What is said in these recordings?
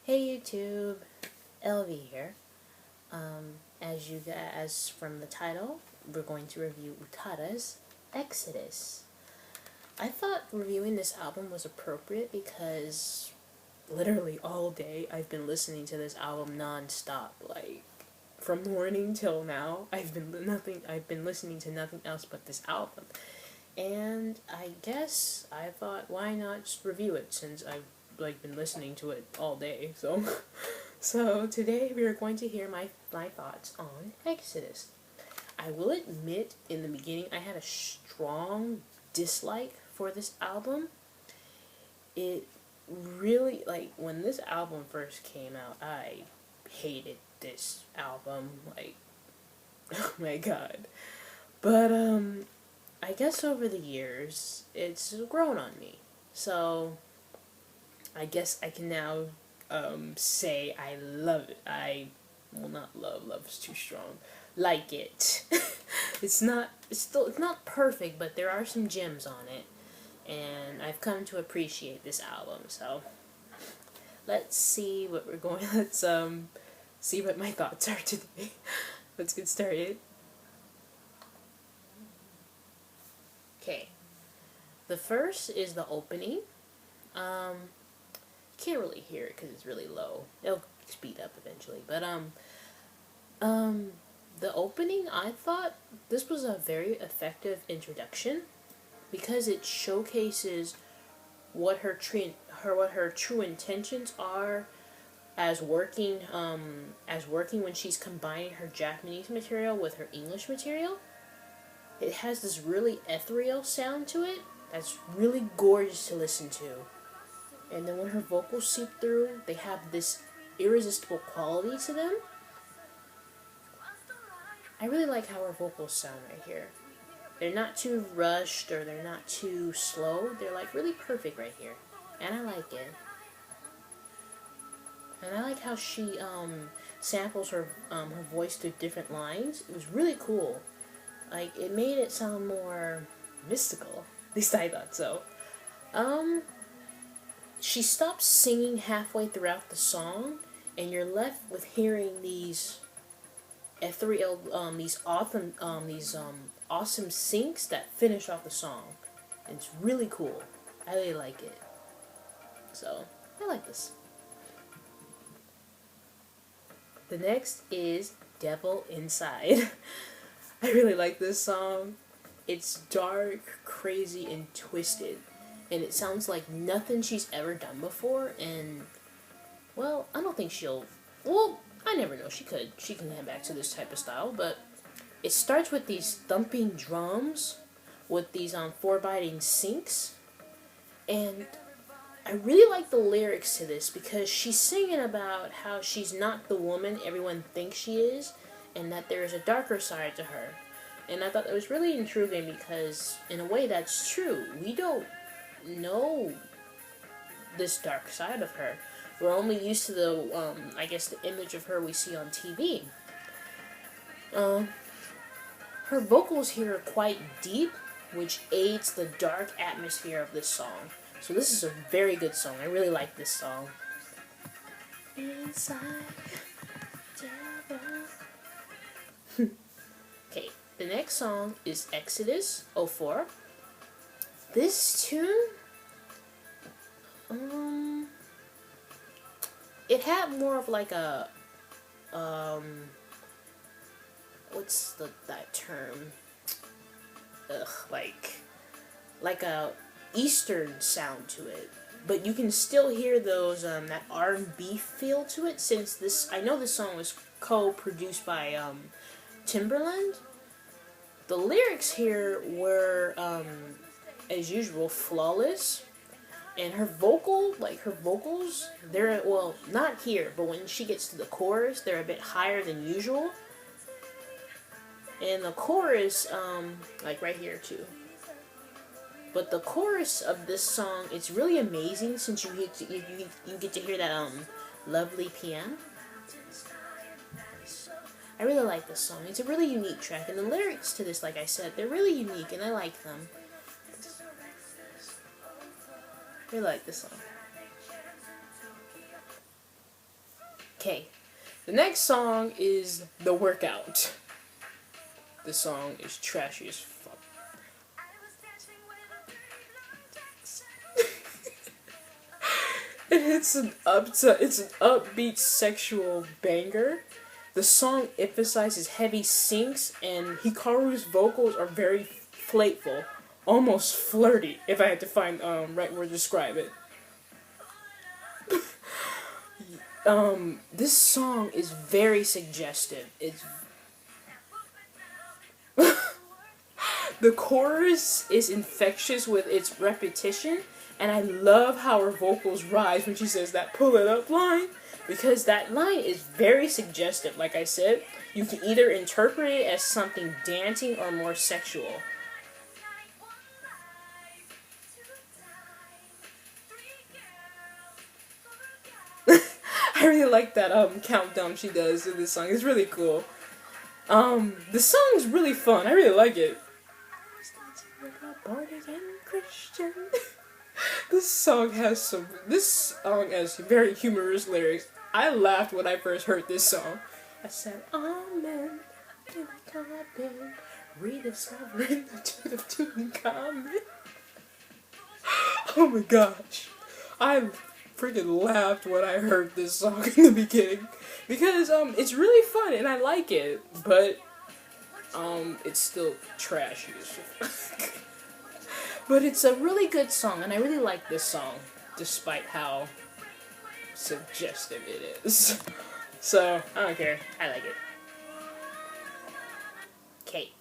Hey YouTube, LV here. As from the title, we're going to review Utada's Exodus. I thought reviewing this album was appropriate because literally all day I've been listening to this album non-stop. Like from morning till now, I've been listening to nothing else but this album. And I guess I thought, why not just review it since I've been listening to it all day. So today we are going to hear my thoughts on Exodus. I will admit in the beginning I had a strong dislike for this album. It really, when this album first came out, I hated this album, oh my god. But I guess over the years it's grown on me. So I guess I can now say I love it. Not love is too strong. Like it. It's not perfect, but there are some gems on it. And I've come to appreciate this album. So let's see what let's see what my thoughts are today. Let's get started. Okay. The first is the opening. Can't really hear it because it's really low. It'll speed up eventually. But the opening, I thought this was a very effective introduction because it showcases what her true intentions are as working when she's combining her Japanese material with her English material. It has this really ethereal sound to it that's really gorgeous to listen to. And then when her vocals seep through, they have this irresistible quality to them. I really like how her vocals sound right here. They're not too rushed or they're not too slow. They're really perfect right here. And I like it. And I like how she samples her voice through different lines. It was really cool. It made it sound more mystical. At least I thought so. She stops singing halfway throughout the song, and you're left with hearing these ethereal, these awesome syncs that finish off the song. And it's really cool. I really like it. So, I like this. The next is Devil Inside. I really like this song. It's dark, crazy, and twisted. And it sounds like nothing she's ever done before, and, well, I don't think I never know, she can head back to this type of style, but it starts with these thumping drums, with these 4-biting syncs, and I really like the lyrics to this, because she's singing about how she's not the woman everyone thinks she is, and that there is a darker side to her, and I thought that was really intriguing, because, in a way, that's true. We don't know this dark side of her. We're only used to the, I guess, the image of her we see on TV. Her vocals here are quite deep, which aids the dark atmosphere of this song. So this is a very good song. I really like this song. Inside, okay, the next song is Exodus 04. This tune, it had more of a, what's that term? Like a Eastern sound to it. But you can still hear those, that R&B feel to it, since I know this song was co-produced by, Timberland. The lyrics here were, as usual, flawless, and her vocals, they're, well, not here, but when she gets to the chorus, they're a bit higher than usual, and the chorus, right here too, but the chorus of this song, it's really amazing, since you get to hear that, lovely piano. I really like this song. It's a really unique track, and the lyrics to this, like I said, they're really unique, and I like them. I like this song. Okay, the next song is The Workout. This song is trashy as fuck. It's an upbeat sexual banger. The song emphasizes heavy syncs, and Hikaru's vocals are very playful, almost flirty, if I had to find right word to describe it. This song is very suggestive. It's the chorus is infectious with its repetition, and I love how her vocals rise when she says that "pull it up" line, because that line is very suggestive. Like I said, you can either interpret it as something dancing or more sexual. I really like that countdown she does to this song. It's really cool. The song's really fun. I really like it. This song has very humorous lyrics. I laughed when I first heard this song. I said, "Amen, in I come in, rediscovering the truth of Tutankhamun." Oh my gosh, I freaking laughed when I heard this song in the beginning because it's really fun and I like it, but it's still trashy as fuck. But it's a really good song, and I really like this song, despite how suggestive it is. So, I don't care. I like it. Okay.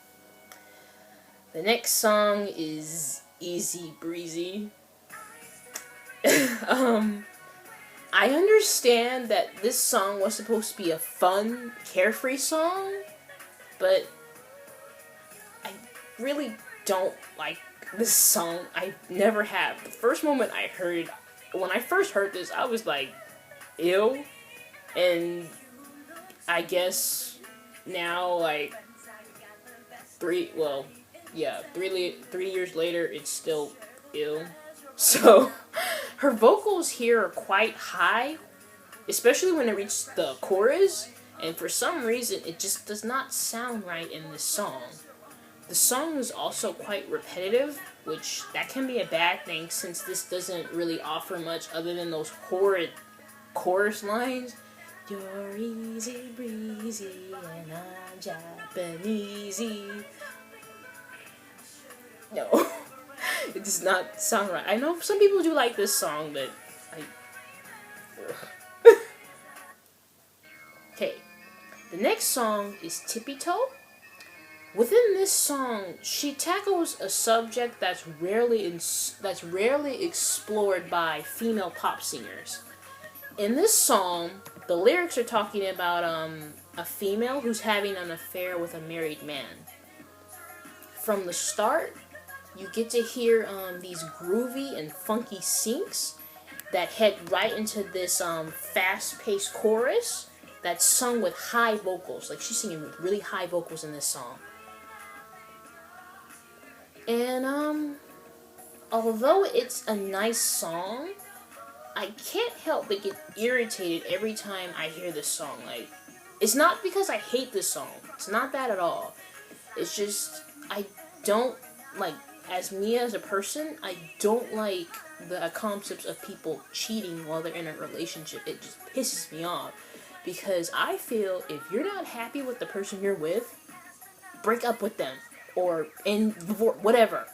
The next song is Easy Breezy. I understand that this song was supposed to be a fun, carefree song, but I really don't like this song. I never have. The first moment I heard, when I first heard this, I was like, ew. And I guess now, like, 3 years later, it's still ew. So, her vocals here are quite high, especially when it reaches the chorus, and for some reason, it just does not sound right in this song. The song is also quite repetitive, which that can be a bad thing since this doesn't really offer much other than those horrid chorus lines. You're easy breezy and I'm Japanesey. No, it does not sound right. I know some people do like this song, but Okay, the next song is Tippy Toe. Within this song, she tackles a subject that's rarely explored by female pop singers. In this song, the lyrics are talking about a female who's having an affair with a married man. From the start, you get to hear these groovy and funky syncs that head right into this fast-paced chorus that's sung with high vocals. Like, she's singing with really high vocals in this song. And, although it's a nice song, I can't help but get irritated every time I hear this song. Like, it's not because I hate this song. It's not that at all. It's just, I don't, like, as me as a person, I don't like the concepts of people cheating while they're in a relationship. It just pisses me off. Because I feel if you're not happy with the person you're with, break up with them. Or whatever.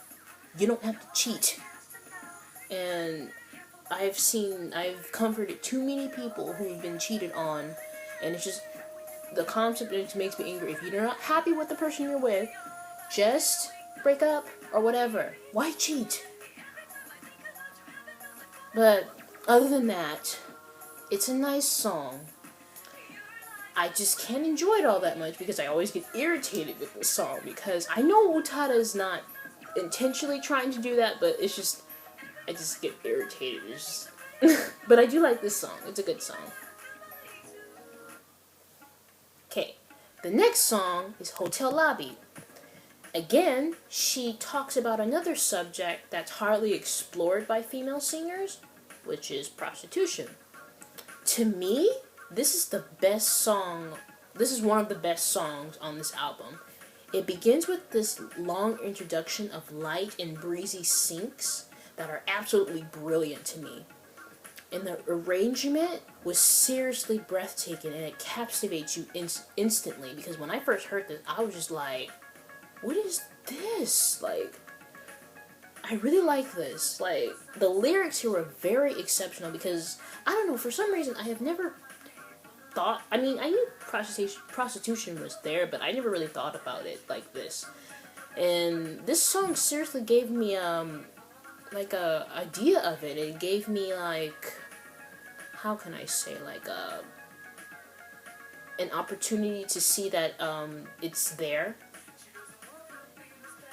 You don't have to cheat. And I've comforted too many people who've been cheated on, and it's just, the concept just makes me angry. If you're not happy with the person you're with, just break up, or whatever. Why cheat? But, other than that, it's a nice song. I just can't enjoy it all that much because I always get irritated with this song, because I know Utada is not intentionally trying to do that, but it's just, I just get irritated. It's just but I do like this song. It's a good song. Okay, the next song is Hotel Lobby. Again, she talks about another subject that's hardly explored by female singers, which is prostitution. To me, this is the best song. This is one of the best songs on this album. It begins with this long introduction of light and breezy syncs that are absolutely brilliant to me. And the arrangement was seriously breathtaking, and it captivates you instantly, because when I first heard this, I was just like, what is this? Like, I really like this. Like, the lyrics here were very exceptional, because, I don't know, for some reason, I have never thought, I mean, I knew prostitution was there, but I never really thought about it like this. And this song seriously gave me, like, a idea of it. It gave me, like, how can I say, like, an opportunity to see that, it's there.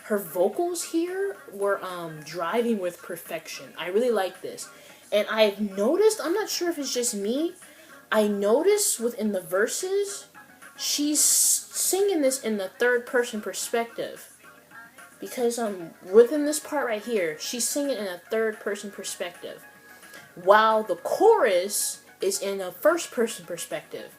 Her vocals here were, driving with perfection. I really like this. And I've noticed, I'm not sure if it's just me, I noticed within the verses, she's singing this in the third person perspective. Because within this part right here, she's singing in a third person perspective, while the chorus is in a first person perspective.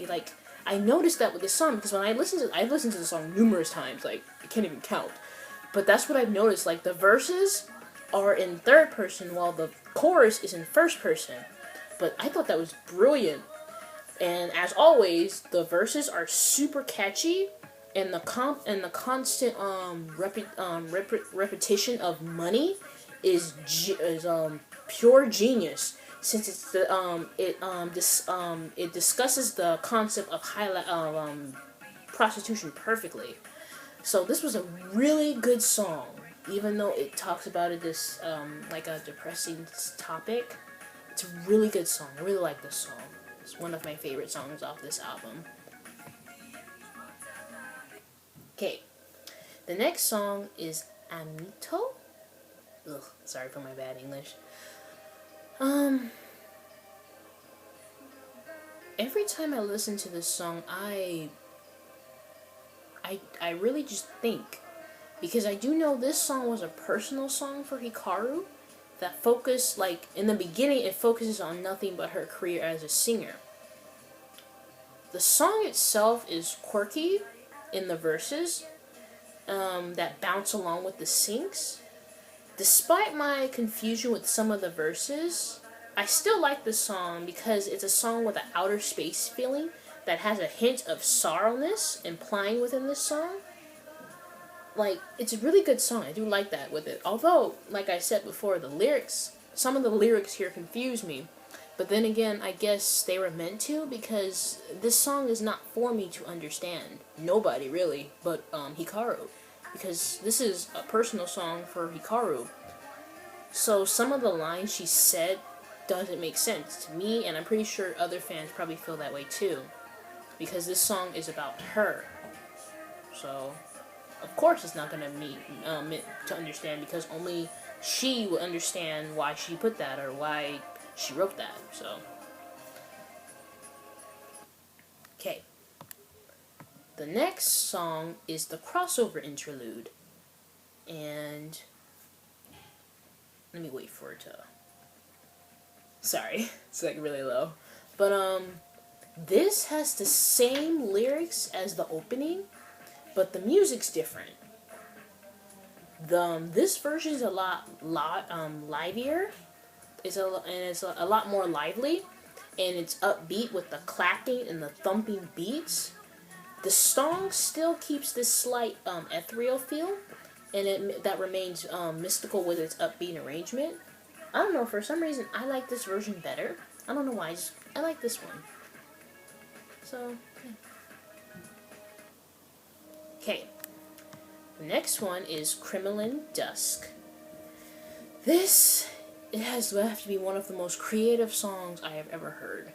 Like, I noticed that with this song, because when I've listened to the song numerous times, like, I can't even count. But that's what I've noticed, like, the verses are in third person while the chorus is in first person. But I thought that was brilliant. And as always, the verses are super catchy, and the constant repetition of money is pure genius, since it's it discusses the concept of prostitution perfectly. So this was a really good song, even though it talks about it like a depressing topic. It's a really good song. I really like this song. It's one of my favorite songs off this album. Okay, the next song is Amito. Ugh, sorry for my bad English. Every time I listen to this song, I really just think, because I do know this song was a personal song for Hikaru, that focused, like, in the beginning, it focuses on nothing but her career as a singer. The song itself is quirky in the verses, that bounce along with the syncs. Despite my confusion with some of the verses, I still like this song because it's a song with an outer space feeling that has a hint of sorrowness implying within this song. Like, it's a really good song. I do like that with it. Although, like I said before, some of the lyrics here confuse me. But then again, I guess they were meant to, because this song is not for me to understand. Nobody, really, but Hikaru. Because this is a personal song for Hikaru. So some of the lines she said doesn't make sense to me, and I'm pretty sure other fans probably feel that way too. Because this song is about her. So, of course it's not going to be meant to understand, because only she will understand why she put that, or why she wrote that, so. Okay. The next song is the crossover interlude. And let me wait for it to. Sorry, it's like really low. But this has the same lyrics as the opening, but the music's different. This version is a lot livelier. It's a lot more lively, and it's upbeat with the clapping and the thumping beats. The song still keeps this slight ethereal feel, and that remains mystical with its upbeat arrangement. I don't know, for some reason I like this version better. I don't know why, I like this one. So, yeah. Okay. The next one is KREMLIN, Dusk. It has left to be one of the most creative songs I have ever heard.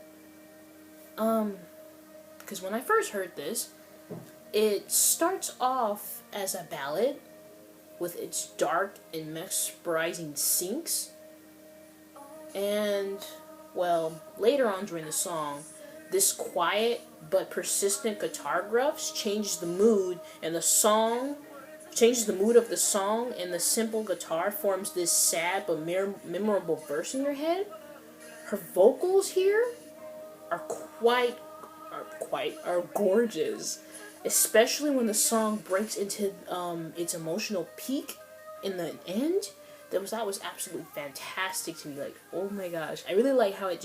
Because when I first heard this, it starts off as a ballad with its dark and mesmerizing syncs. And, well, later on during the song, this quiet but persistent guitar gruffs changes the mood, and the song changes the mood of the song, and the simple guitar forms this sad but memorable verse in your head. her vocals here are are gorgeous, especially when the song breaks into its emotional peak in the end. That was absolutely fantastic to me. Like, oh my gosh, I really like how it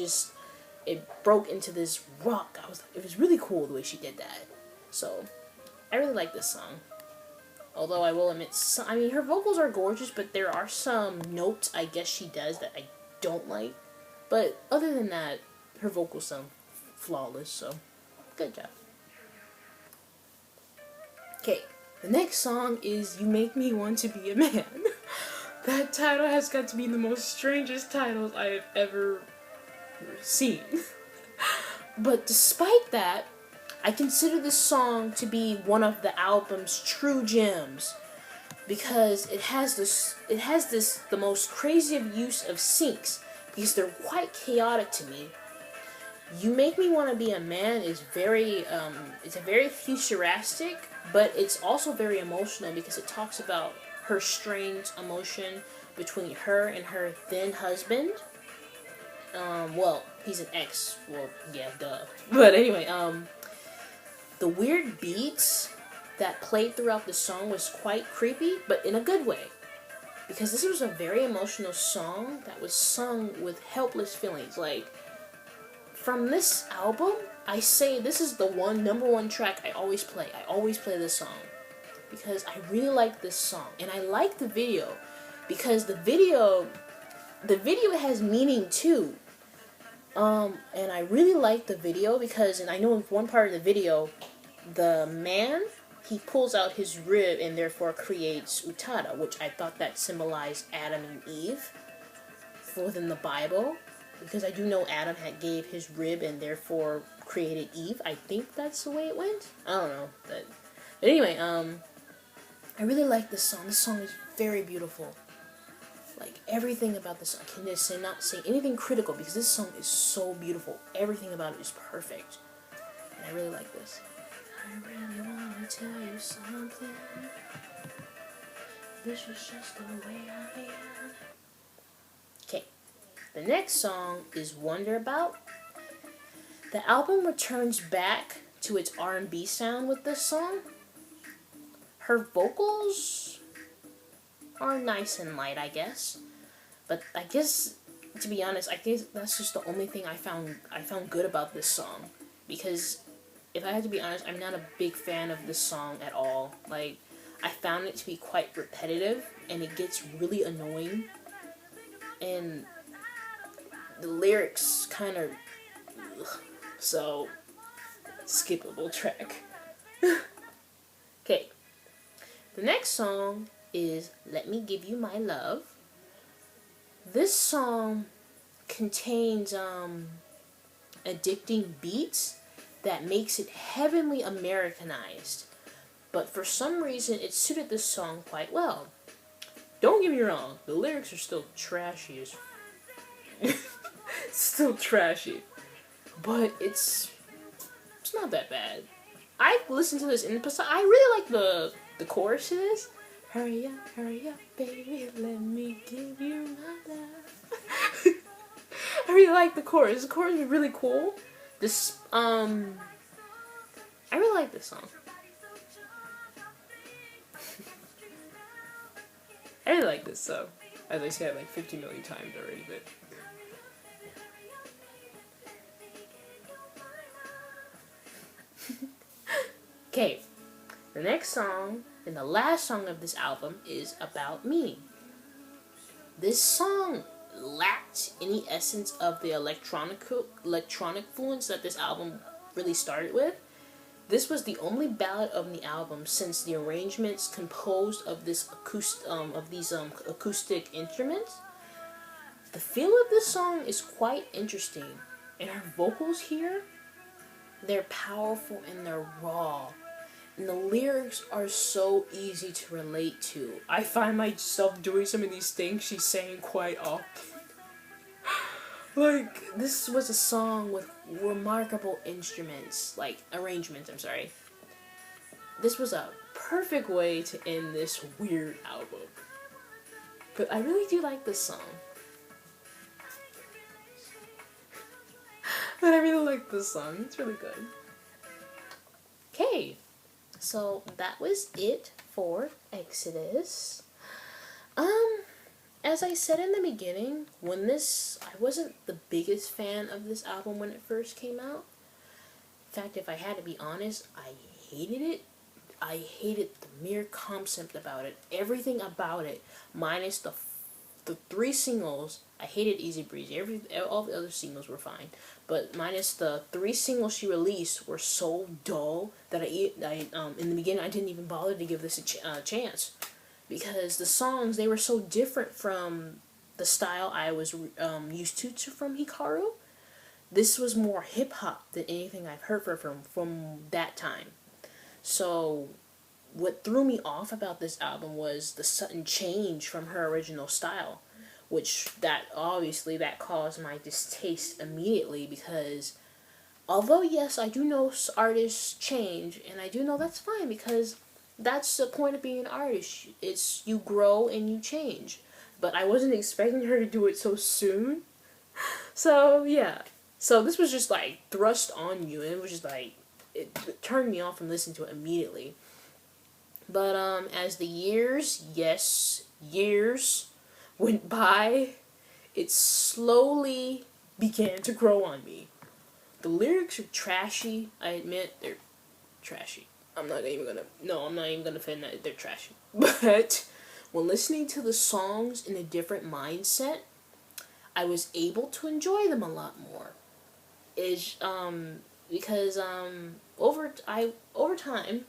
broke into this rock. It was really cool the way she did that. So I really like this song. Although I will admit, I mean, her vocals are gorgeous, but there are some notes I guess she does that I don't like. But other than that, her vocals sound flawless, so good job. Okay, the next song is You Make Me Want to Be a Man. That title has got to be the most strangest titles I have ever seen. But despite that, I consider this song to be one of the album's true gems because it has the most crazy use of syncs because they're quite chaotic to me. You Make Me Want to Be a Man is it's a very futuristic, but it's also very emotional because it talks about her strained emotion between her and her then husband. Well, he's an ex. Well, yeah, duh. But anyway, the weird beats that played throughout the song was quite creepy, but in a good way. Because this was a very emotional song that was sung with helpless feelings. Like, from this album, I say this is the number one track I always play. I always play this song. Because I really like this song. And I like the video. Because the video has meaning too. And I really like the video because, and I know in one part of the video, the man, he pulls out his rib and therefore creates Utada, which I thought that symbolized Adam and Eve within the Bible. Because I do know Adam gave his rib and therefore created Eve. I think that's the way it went. I don't know. But anyway, I really like this song. This song is very beautiful. Like, everything about this song, I can just not say anything critical because this song is so beautiful. Everything about it is perfect. And I really like this. I really want to tell you something. This was just the way I am. Okay. The next song is Wonder About. The album returns back to its R&B sound with this song. Her vocals are nice and light, I guess. But I guess, to be honest, I guess that's just the only thing I found good about this song. Because, if I had to be honest, I'm not a big fan of this song at all. Like, I found it to be quite repetitive, and it gets really annoying. And the lyrics kind of... So, skippable track. Okay. The next song is Let Me Give You My Love. This song contains addicting beats that makes it heavenly Americanized, but for some reason it suited this song quite well. Don't get me wrong, the lyrics are still trashy as still trashy, but it's not that bad. I listened to this in the I really like the chorus to this. Hurry up, baby, let me give you my love. I really like the chorus. The chorus is really cool. I really like this song. I really like this song. As I said like 50 million times already, but... Okay, the next song and the last song of this album is About Me. This song lacked any essence of the electronic influence that this album really started with. This was the only ballad of the album since the arrangements composed of these acoustic instruments. The feel of this song is quite interesting, and her vocals here, they're powerful and they're raw. And the lyrics are so easy to relate to. I find myself doing some of these things she's saying quite often. Like, this was a song with remarkable arrangements, I'm sorry. This was a perfect way to end this weird album. But I really do like this song. But I really like this song. It's really good. Okay, so that was it for Exodus. As I said in the beginning, I wasn't the biggest fan of this album when it first came out. In fact, if I had to be honest, I hated it. I hated the mere concept about it. Everything about it, minus the three singles. I hated Easy Breezy. All the other singles were fine, but minus the three singles she released were so dull that I in the beginning I didn't even bother to give this a chance, because the songs, they were so different from the style I was used to from Hikaru. This was more hip hop than anything I've heard from that time. So what threw me off about this album was the sudden change from her original style, which that caused my distaste immediately, because although yes, I do know artists change, and I do know that's fine, because that's the point of being an artist. It's you grow and you change. But I wasn't expecting her to do it so soon. So yeah. So this was just like thrust on you, and it was just like it turned me off from listening to it immediately. But as the years went by, it slowly began to grow on me. The lyrics are trashy. I admit they're trashy. I'm not even gonna defend that they're trashy. But when listening to the songs in a different mindset, I was able to enjoy them a lot more. Because over time,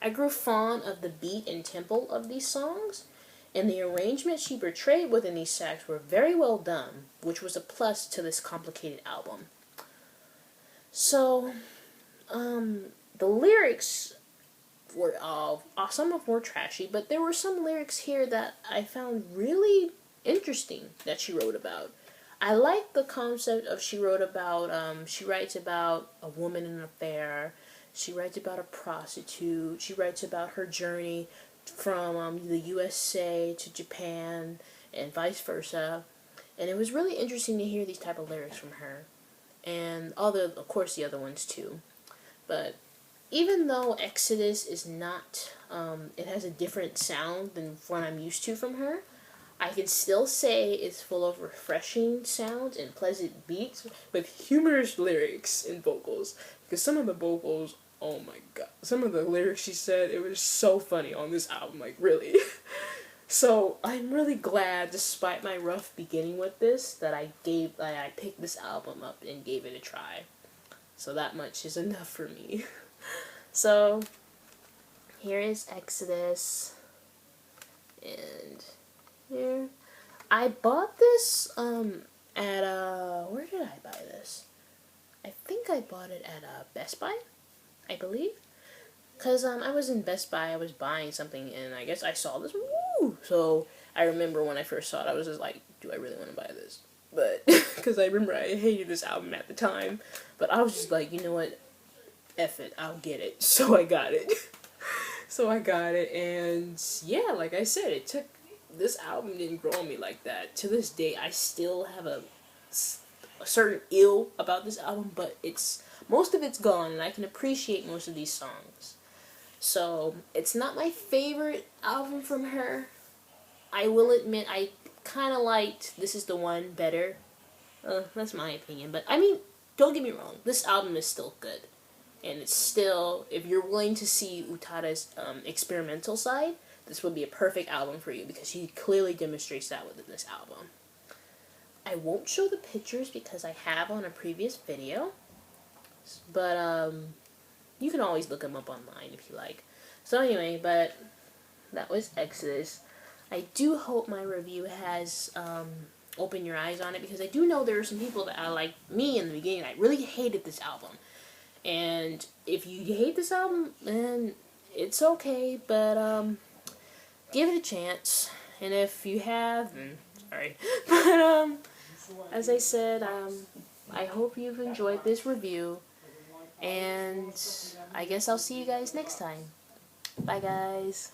I grew fond of the beat and tempo of these songs, and the arrangements she portrayed within these tracks were very well done, which was a plus to this complicated album. So, the lyrics were some of them were trashy, but there were some lyrics here that I found really interesting that she wrote about. I like the concept of she writes about a woman in an affair. She writes about a prostitute. She writes about her journey from the USA to Japan and vice versa. And it was really interesting to hear these type of lyrics from her. And of course the other ones too. But even though Exodus is not, it has a different sound than what I'm used to from her, I can still say it's full of refreshing sounds and pleasant beats with humorous lyrics and vocals. Because some of the vocals, oh my god, some of the lyrics she said, it was so funny on this album, like really. So I'm really glad, despite my rough beginning with this, that I picked this album up and gave it a try. So that much is enough for me. So here is Exodus, and here I bought this at where did I buy this? I think I bought it at Best Buy, I believe. Because I was in Best Buy, I was buying something, and I guess I saw this. Woo! So I remember when I first saw it, I was just like, do I really want to buy this? But, because I remember I hated this album at the time. But I was just like, you know what? F it, I'll get it. So I got it. And yeah, like I said, this album didn't grow on me like that. To this day, I still have a certain ill about this album, but most of it's gone, and I can appreciate most of these songs. So, it's not my favorite album from her. I will admit, I kind of liked This Is the One better. That's my opinion, but I mean, don't get me wrong, this album is still good. And it's still, if you're willing to see Utada's experimental side, this would be a perfect album for you, because she clearly demonstrates that within this album. I won't show the pictures because I have on a previous video, but you can always look them up online if you like. So anyway, but that was Exodus. I do hope my review has opened your eyes on it, because I do know there are some people that are like me in the beginning. I really hated this album. And if you hate this album, then it's okay, but give it a chance. And if you have, then sorry. But as I said, I hope you've enjoyed this review, and I guess I'll see you guys next time. Bye guys.